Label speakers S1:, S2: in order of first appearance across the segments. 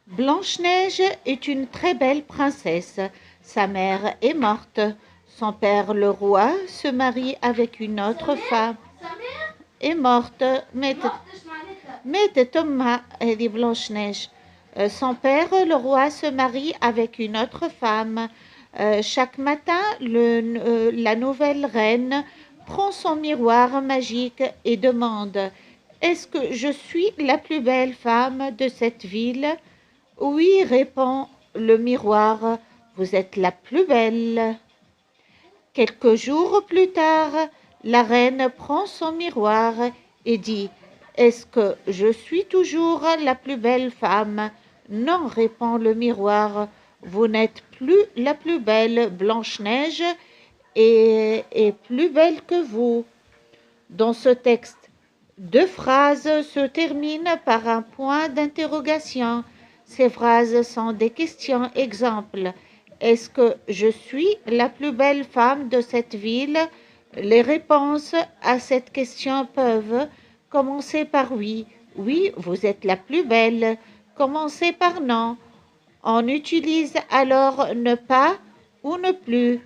S1: Blanche-Neige est une très belle princesse. Sa mère est morte. Son père, le roi, se marie avec une autre femme. Est morte. ماتت أمها هذه Blanche-Neige. Son père, le roi, se marie avec une autre femme. Chaque matin, la nouvelle reine prend son miroir magique et demande: Est-ce que je suis la plus belle femme de cette ville? Oui, répond le miroir, vous êtes la plus belle. Quelques jours plus tard, la reine prend son miroir et dit: Est-ce que je suis toujours la plus belle femme? Non, répond le miroir, vous n'êtes plus la plus belle. Blanche-Neige est plus belle que vous. Dans ce texte, deux phrases se terminent par un point d'interrogation. Ces phrases sont des questions. Exemple: est-ce que je suis la plus belle femme de cette ville? Les réponses à cette question peuvent commencer par oui. Oui, vous êtes la plus belle. Commencer par non. On utilise alors ne pas ou ne plus.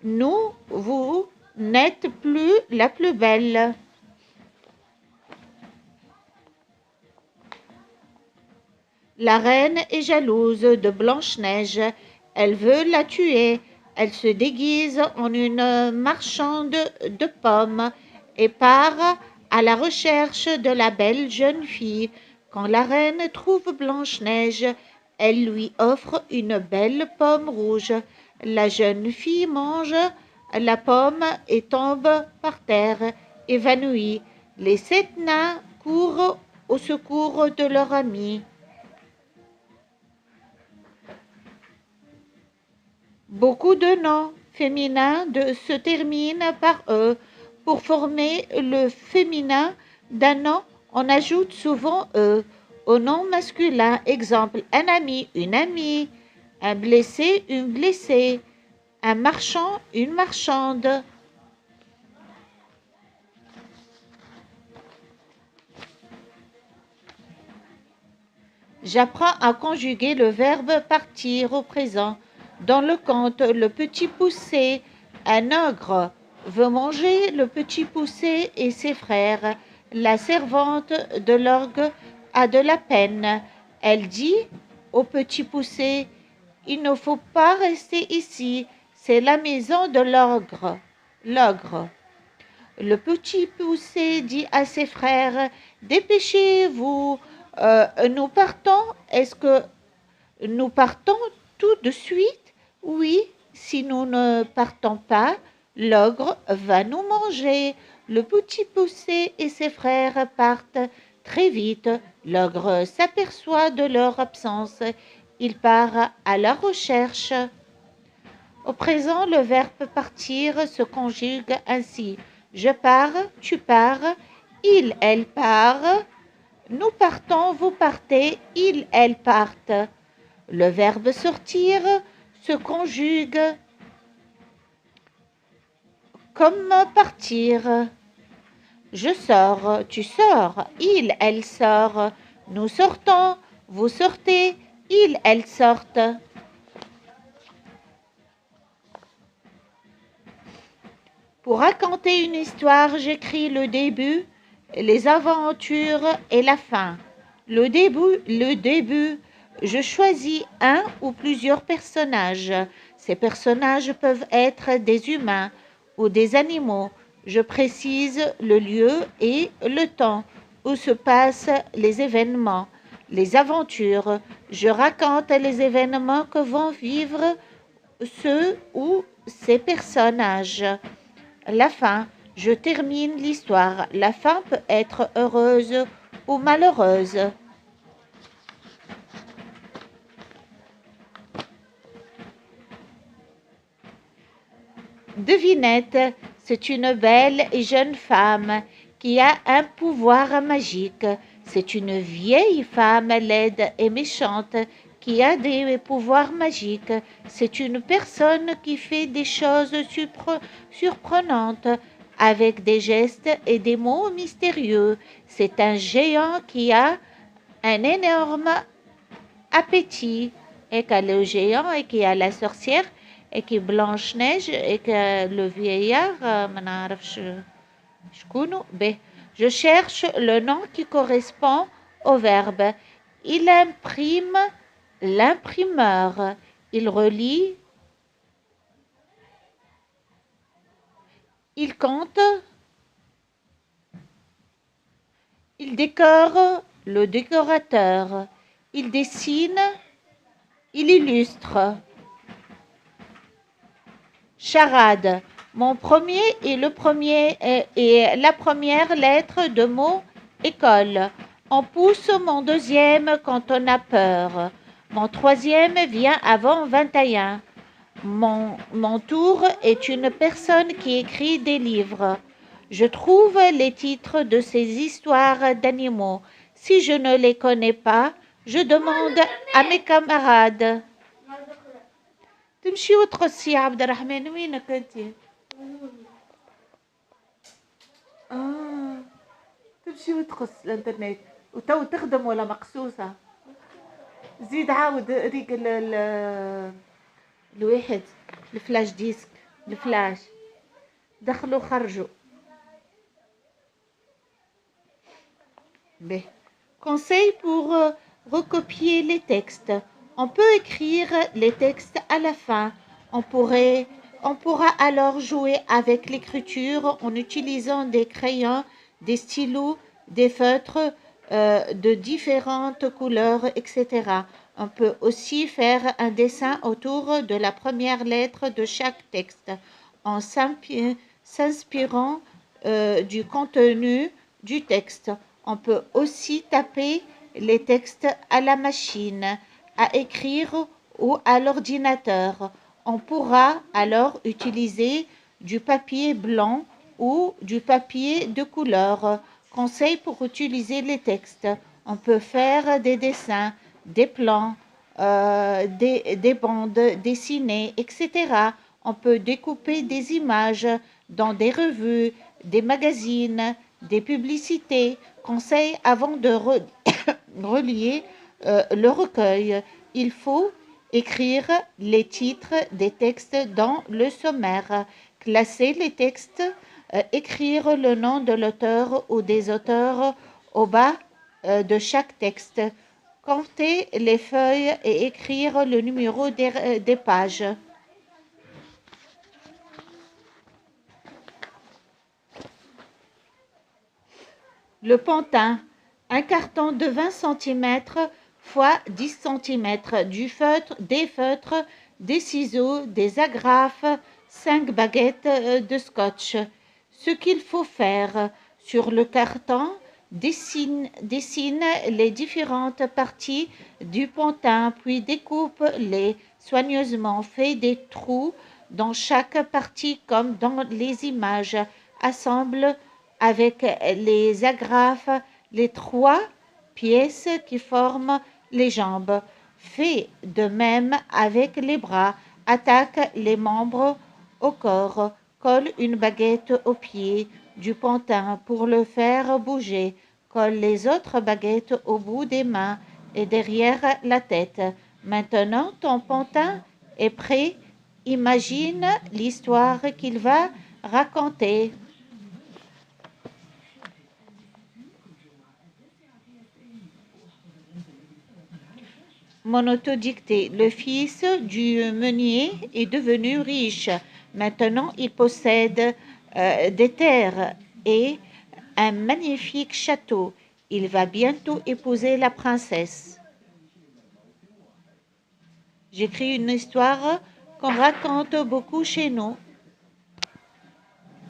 S1: Nous, vous n'êtes plus la plus belle. La reine est jalouse de Blanche-Neige. Elle veut la tuer. Elle se déguise en une marchande de pommes et part à la recherche de la belle jeune fille. Quand la reine trouve Blanche-Neige, elle lui offre une belle pomme rouge. La jeune fille mange la pomme et tombe par terre, évanouie. Les 7 nains courent au secours de leur amie. Beaucoup de noms féminins se terminent par E. Pour former le féminin d'un nom, on ajoute souvent E. Au nom masculin, exemple, un ami, une amie, un blessé, une blessée, un marchand, une marchande. J'apprends à conjuguer le verbe partir au présent. Dans le conte Le Petit Poucet, un ogre veut manger le petit poucet et ses frères. La servante de l'ogre a de la peine. Elle dit au petit poucet: il ne faut pas rester ici, c'est la maison de l'ogre. Le petit poucet dit à ses frères: dépêchez-vous, nous partons. Est-ce que nous partons tout de suite? Oui, si nous ne partons pas, l'ogre va nous manger. Le petit poucet et ses frères partent très vite. L'ogre s'aperçoit de leur absence. Il part à la recherche. Au présent, le verbe partir se conjugue ainsi: je pars, tu pars, il, elle part, nous partons, vous partez, il, elle partent. Le verbe sortir se conjugue comme partir. Je sors, tu sors, il, elle sort, nous sortons, vous sortez, il, elle sortent. Pour raconter une histoire, j'écris le début, les aventures et la fin. Le début, je choisis un ou plusieurs personnages. Ces personnages peuvent être des humains ou des animaux. Je précise le lieu et le temps où se passent les événements. Les aventures, je raconte les événements que vont vivre ceux ou ces personnages. La fin, je termine l'histoire. La fin peut être heureuse ou malheureuse. Devinette, c'est une belle et jeune femme qui a un pouvoir magique. C'est une vieille femme laide et méchante qui a des pouvoirs magiques. C'est une personne qui fait des choses surprenantes avec des gestes et des mots mystérieux. C'est un géant qui a un énorme appétit. Et que le géant, et qu'il y a la sorcière, et qu'il y a Blanche-Neige, et que le vieillard, je cherche le nom qui correspond au verbe. Il imprime l'imprimeur. Il relie. Il compte. Il décore le décorateur. Il dessine. Il illustre. Charade. Mon premier est le premier et la première lettre de mot école. On pousse mon deuxième quand on a peur. Mon troisième vient avant 21. Mon tour est une personne qui écrit des livres. Je trouve les titres de ces histoires d'animaux. Si je ne les connais pas, je demande à mes camarades. تمشي وتقصي يا عبد الرحمن وينك انت؟ تمشي وتقص الانترنت وتو تخدم ولا مقصوصة. زيد عاود ريق الواحد الفلاش ديسك الفلاش دخلوا خرجوا به. Conseil pour recopier les textes. On peut écrire les textes à la fin. On pourra alors jouer avec l'écriture en utilisant des crayons, des stylos, des feutres de différentes couleurs, etc. On peut aussi faire un dessin autour de la première lettre de chaque texte en s'inspirant du contenu du texte. On peut aussi taper les textes à la machine à écrire ou à l'ordinateur. On pourra alors utiliser du papier blanc ou du papier de couleur. Conseil pour utiliser les textes. On peut faire des dessins, des plans, des bandes dessinées, etc. On peut découper des images dans des revues, des magazines, des publicités. Conseil avant de relier le recueil. Il faut écrire les titres des textes dans le sommaire, classer les textes, écrire le nom de l'auteur ou des auteurs au bas de chaque texte, compter les feuilles et écrire le numéro des pages. Le pantin, un carton de 20 cm fois 10 cm, du feutre, des ciseaux, des agrafes, 5 baguettes de scotch. Ce qu'il faut faire sur le carton, dessine les différentes parties du pantin, puis découpe-les soigneusement, fait des trous dans chaque partie comme dans les images, assemble avec les agrafes les 3 pièces qui forment les jambes. Fait de même avec les bras. Attaque les membres au corps. Colle une baguette au pied du pantin pour le faire bouger. Colle les autres baguettes au bout des mains et derrière la tête. Maintenant, ton pantin est prêt. Imagine l'histoire qu'il va raconter. Mon autodicté. Le fils du meunier est devenu riche. Maintenant, il possède des terres et un magnifique château. Il va bientôt épouser la princesse. J'écris une histoire qu'on raconte beaucoup chez nous.